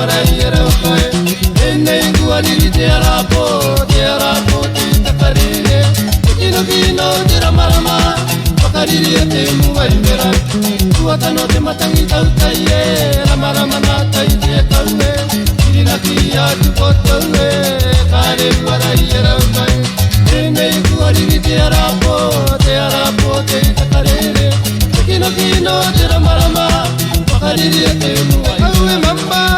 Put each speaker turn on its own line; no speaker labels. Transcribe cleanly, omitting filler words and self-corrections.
waraira kai ene guari te arapo te takarire kino te ramarama pakarire te muwaimera tuatano te matangi tautaie ramarama na tai te taue kirina kia tukotaue kare waraira kai ene guari te arapo te takarire kino te ramarama pakarire te muwaimera